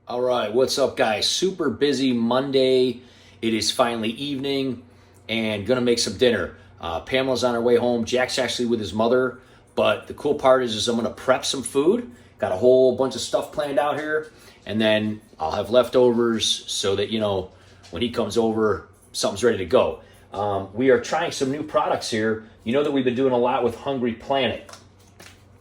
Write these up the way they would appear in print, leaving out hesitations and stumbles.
All right, what's up, guys? Super busy Monday. It is finally evening and gonna make some dinner. Pamela's on her way home. Jack's actually with his mother, but the cool part is I'm gonna prep some food. Got a whole bunch of stuff planned out here, and then I'll have leftovers so that, when he comes over, something's ready to go. We are trying some new products here. You know that we've been doing a lot with Hungry Planet.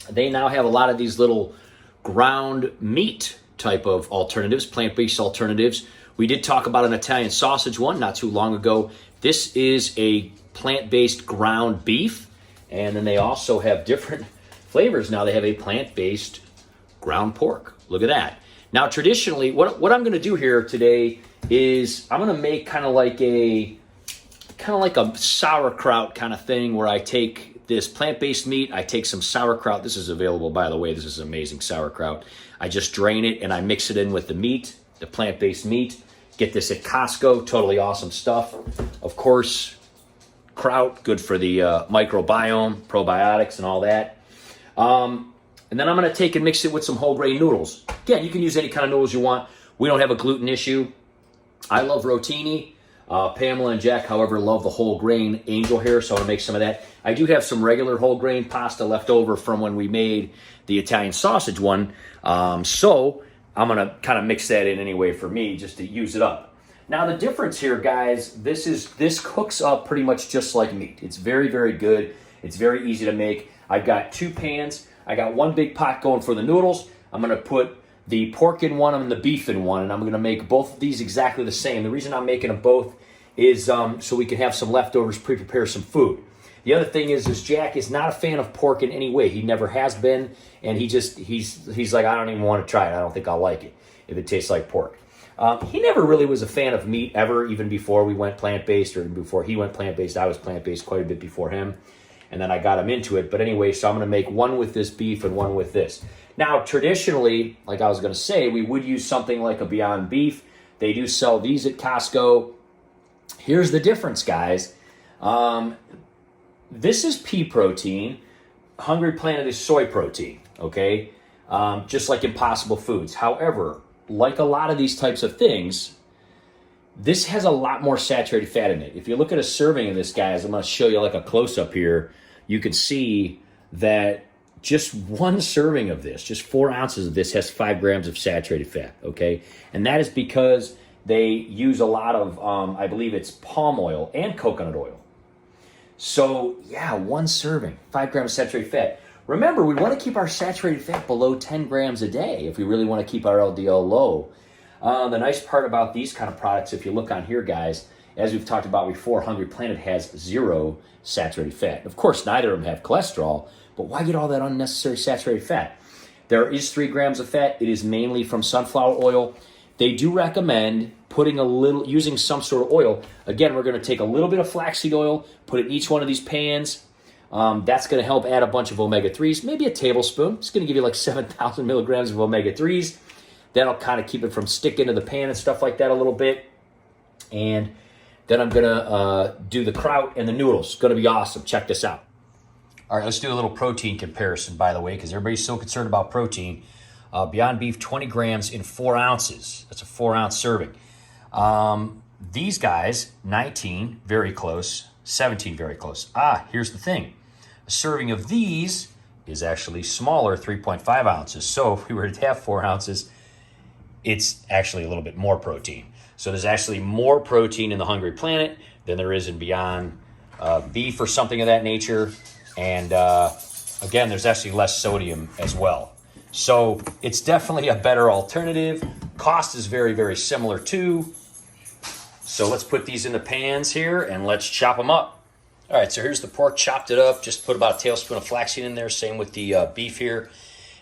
They now have a lot of these little ground meat type of alternatives, plant-based alternatives. We did talk about an Italian sausage one not too long ago. This is a plant-based ground beef, and then they also have different flavors. Now they have a plant-based ground pork. Look at that. Now traditionally, what I'm going to do here today is I'm going to make kind of like a sauerkraut kind of thing where I take this plant-based meat, I take some sauerkraut. This is available, by the way. This is amazing sauerkraut. I just drain it and I mix it in with the meat, the plant-based meat. Get this at Costco. Totally awesome stuff. Of course, kraut, good for the microbiome, probiotics and all that. And then I'm going to take and mix it with some whole grain noodles. Again, you can use any kind of noodles you want. We don't have a gluten issue. I love rotini. Pamela and Jack, however, love the whole grain angel hair, so I'm going to make some of that. I do have some regular whole grain pasta left over from when we made the Italian sausage one, so I'm going to kind of mix that in anyway for me just to use it up. Now the difference here, guys, this cooks up pretty much just like meat. It's very, very good. It's very easy to make. I've got two pans. I got one big pot going for the noodles. I'm going to put the pork in one and the beef in one, and I'm going to make both of these exactly the same. The reason I'm making them both is so we can have some leftovers, pre-prepare some food. The other thing is Jack is not a fan of pork in any way. He never has been, and he's like, I don't even want to try it. I don't think I'll like it if it tastes like pork. He never really was a fan of meat ever, even before we went plant-based, or before he went plant-based. I was plant-based quite a bit before him, and then I got him into it. But anyway, so I'm going to make one with this beef and one with this. Now, traditionally, like I was going to say, we would use something like a Beyond Beef. They do sell these at Costco. Here's the difference, guys. This is pea protein. Hungry Planet is soy protein, okay? Just like Impossible Foods. However, like a lot of these types of things, this has a lot more saturated fat in it. If you look at a serving of this, guys, I'm going to show you like a close-up here. You can see that just one serving of this, just 4 ounces of this, has 5 grams of saturated fat, okay? And that is because they use a lot of, I believe it's palm oil and coconut oil. So, yeah, one serving, 5 grams of saturated fat. Remember, we want to keep our saturated fat below 10 grams a day if we really want to keep our LDL low. The nice part about these kind of products, if you look on here, guys, as we've talked about before, Hungry Planet has 0 saturated fat. Of course, neither of them have cholesterol, but why get all that unnecessary saturated fat? There is 3 grams of fat. It is mainly from sunflower oil. They do recommend using some sort of oil. Again, we're going to take a little bit of flaxseed oil, put it in each one of these pans. That's going to help add a bunch of omega-3s, maybe a tablespoon. It's going to give you like 7,000 milligrams of omega-3s. That'll kind of keep it from sticking to the pan and stuff like that a little bit. And then I'm going to do the kraut and the noodles. It's going to be awesome. Check this out. All right, let's do a little protein comparison, by the way, because everybody's so concerned about protein. Beyond Beef, 20 grams in 4 ounces. That's a 4-ounce serving. These guys, 19, very close. 17, very close. Here's the thing. A serving of these is actually smaller, 3.5 ounces. So if we were to have 4 ounces, it's actually a little bit more protein. So there's actually more protein in the Hungry Planet than there is in Beyond Beef or something of that nature. And again, there's actually less sodium as well. So it's definitely a better alternative. Cost is very, very similar too. So let's put these in the pans here and let's chop them up. All right, so here's the pork, chopped it up. Just put about a tablespoon of flaxseed in there. Same with the beef here.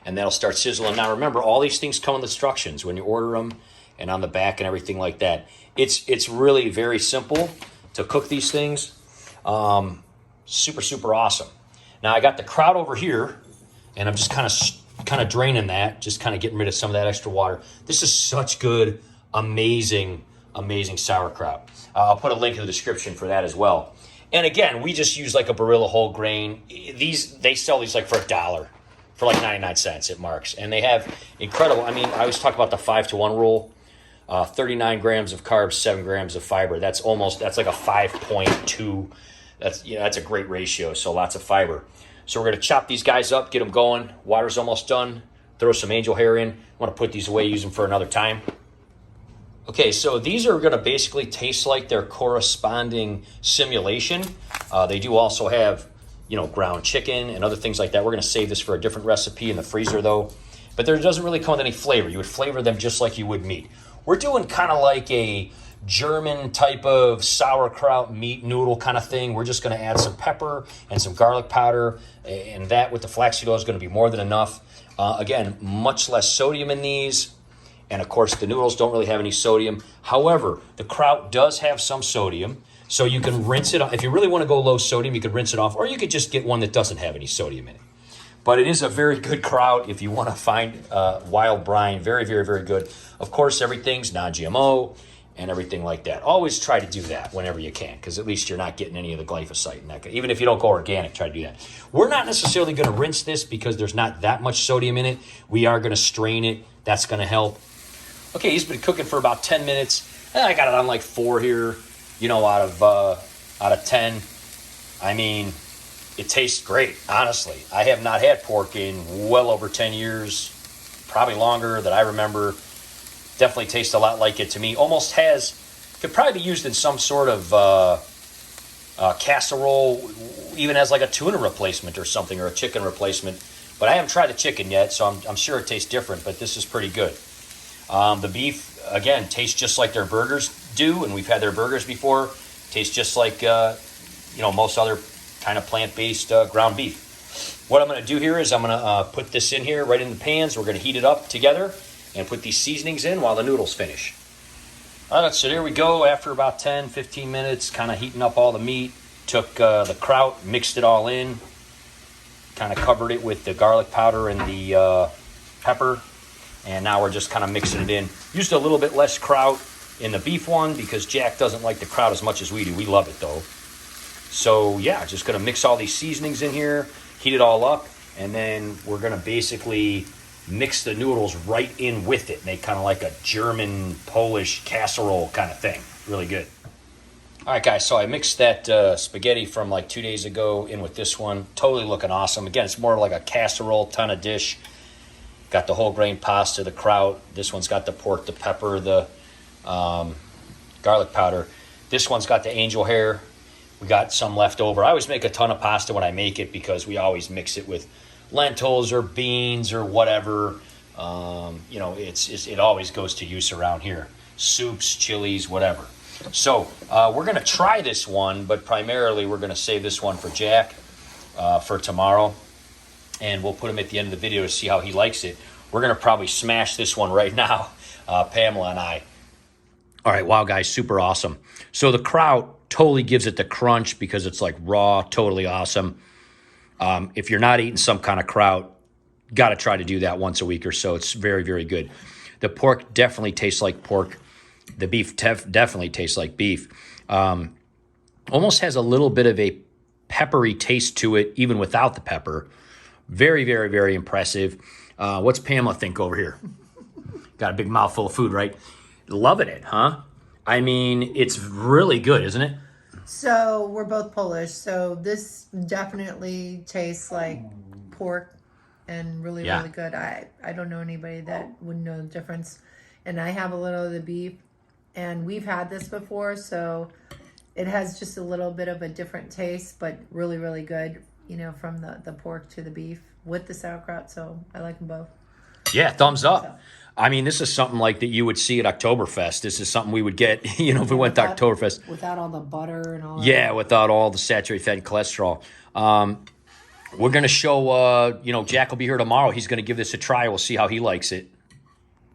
And that'll start sizzling. Now remember, all these things come with instructions when you order them and on the back and everything like that. It's really very simple to cook these things. Super, super awesome. Now I got the kraut over here, and I'm just kind of draining that, just kind of getting rid of some of that extra water. This is such good, amazing sauerkraut. I'll put a link in the description for that as well. And again, we just use like a Barilla whole grain. They sell these like for $1 for like 99 cents at Mark's. And they have incredible, I mean, I always talk about the 5-to-1 rule. 39 grams of carbs, 7 grams of fiber. That's like a 5.2. That's a great ratio, so lots of fiber. So we're going to chop these guys up, get them going. Water's almost done. Throw some angel hair in. I want to put these away, use them for another time. Okay, so these are going to basically taste like their corresponding simulation. They do also have, ground chicken and other things like that. We're going to save this for a different recipe in the freezer, though. But there doesn't really come with any flavor. You would flavor them just like you would meat. We're doing kind of like a German type of sauerkraut meat noodle kind of thing. We're just going to add some pepper and some garlic powder, and that with the flaxseed oil is going to be more than enough. Again, much less sodium in these. And of course, the noodles don't really have any sodium. However, the kraut does have some sodium, so you can rinse it off. If you really want to go low sodium, you could rinse it off, or you could just get one that doesn't have any sodium in it. But it is a very good kraut if you want to find Wildbrine. Very, very, very good. Of course, everything's non-GMO and everything like that. Always try to do that whenever you can, because at least you're not getting any of the glyphosate. And that. Even if you don't go organic, try to do that. We're not necessarily going to rinse this because there's not that much sodium in it. We are going to strain it. That's going to help. Okay, he's been cooking for about 10 minutes. I got it on like 4 here, out of 10. I mean, it tastes great, honestly. I have not had pork in well over 10 years, probably longer that I remember. Definitely tastes a lot like it to me. Almost could probably be used in some sort of casserole, even as like a tuna replacement or something, or a chicken replacement. But I haven't tried the chicken yet, so I'm sure it tastes different, but this is pretty good. The beef, again, tastes just like their burgers do, and we've had their burgers before. Tastes just like, most other kind of plant-based ground beef. What I'm going to do here is I'm going to put this in here right in the pans. We're going to heat it up together and put these seasonings in while the noodles finish. All right, so there we go. After about 10, 15 minutes, kind of heating up all the meat. Took the kraut, mixed it all in, kind of covered it with the garlic powder and the pepper. And now we're just kind of mixing it in. Used a little bit less kraut in the beef one because Jack doesn't like the kraut as much as we do. We love it, though. So, yeah, just going to mix all these seasonings in here, heat it all up, and then we're going to basically mix the noodles right in with it. Make kind of like a German, Polish casserole kind of thing. Really good. All right, guys, so I mixed that spaghetti from like 2 days ago in with this one. Totally looking awesome. Again, it's more like a casserole kind of dish. Got the whole grain pasta, the kraut. This one's got the pork, the pepper, the garlic powder. This one's got the angel hair. We got some left over. I always make a ton of pasta when I make it because we always mix it with lentils or beans or whatever. It always goes to use around here. Soups, chilies, whatever. So we're going to try this one, but primarily we're going to save this one for Jack for tomorrow. And we'll put him at the end of the video to see how he likes it. We're going to probably smash this one right now, Pamela and I. All right, wow, guys, super awesome. So the kraut totally gives it the crunch because it's like raw, totally awesome. If you're not eating some kind of kraut, got to try to do that once a week or so. It's very, very good. The pork definitely tastes like pork. The beef definitely tastes like beef. Almost has a little bit of a peppery taste to it, even without the pepper. Very, very, very impressive. What's Pamela think over here? Got a big mouthful of food, right? Loving it, huh? I mean, it's really good, isn't it? So we're both Polish, so this definitely tastes like pork and really, really good. I don't know anybody that would know the difference. And I have a little of the beef, and we've had this before, so it has just a little bit of a different taste, but really, really good, from the pork to the beef with the sauerkraut. So I like them both. Yeah, thumbs up. So. I mean, this is something like that you would see at Oktoberfest. This is something we would get, if we went to Oktoberfest. Without all the butter and all that. Yeah, without all the saturated fat and cholesterol. We're going to show, Jack will be here tomorrow. He's going to give this a try. We'll see how he likes it.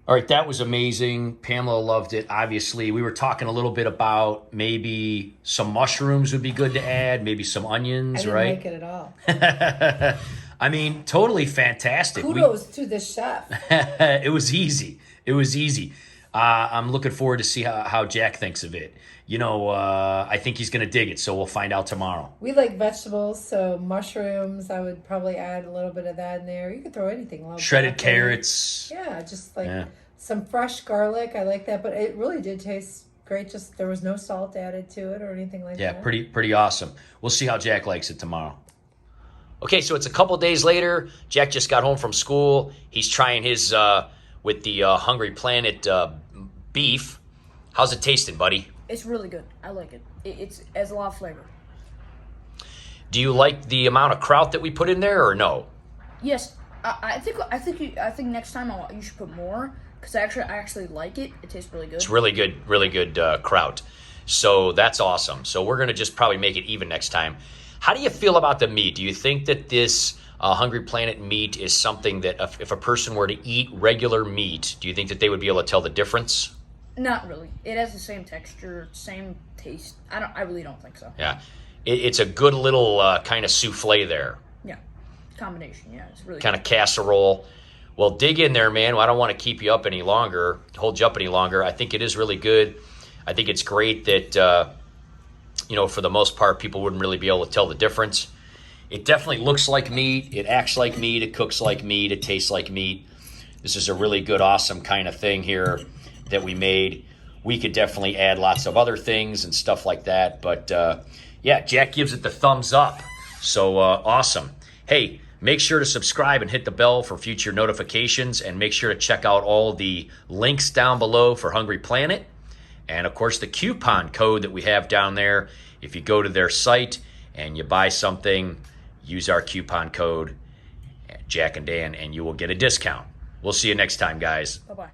All right, that was amazing. Pamela loved it, obviously. We were talking a little bit about maybe some mushrooms would be good to add, maybe some onions, right? I didn't like it at all. I mean, totally fantastic. Kudos to the chef. It was easy. I'm looking forward to see how Jack thinks of it. You know, I think he's going to dig it, so we'll find out tomorrow. We like vegetables, so mushrooms, I would probably add a little bit of that in there. You could throw anything. Shredded carrots. Yeah, just like some fresh garlic. I like that, but it really did taste great. Just there was no salt added to it or anything like that. Yeah, pretty awesome. We'll see how Jack likes it tomorrow. Okay, so it's a couple days later. Jack just got home from school. He's trying his with the Hungry Planet beef. How's it tasting, buddy? It's really good. I like it. It has a lot of flavor. Do you like the amount of kraut that we put in there, or no? Yes, I think next time you should put more because I actually like it. It tastes really good. It's really good kraut. So that's awesome. So we're gonna just probably make it even next time. How do you feel about the meat? Do you think that this Hungry Planet meat is something that if a person were to eat regular meat, do you think that they would be able to tell the difference? Not really. It has the same texture, same taste. I really don't think so. Yeah, it's a good little kind of souffle there. Yeah, combination. Yeah, it's really kind of casserole. Well, dig in there, man. Well, I don't want to keep you up any longer, hold you up any longer. I think it is really good. I think it's great that for the most part, people wouldn't really be able to tell the difference. It definitely looks like meat. It acts like meat. It cooks like meat. It tastes like meat. This is a really good, awesome kind of thing here that we made. We could definitely add lots of other things and stuff like that. But yeah, Jack gives it the thumbs up. So awesome. Hey, make sure to subscribe and hit the bell for future notifications, and make sure to check out all the links down below for Hungry Planet. And of course, the coupon code that we have down there. If you go to their site and you buy something, use our coupon code, Jack and Dan, and you will get a discount. We'll see you next time, guys. Bye-bye.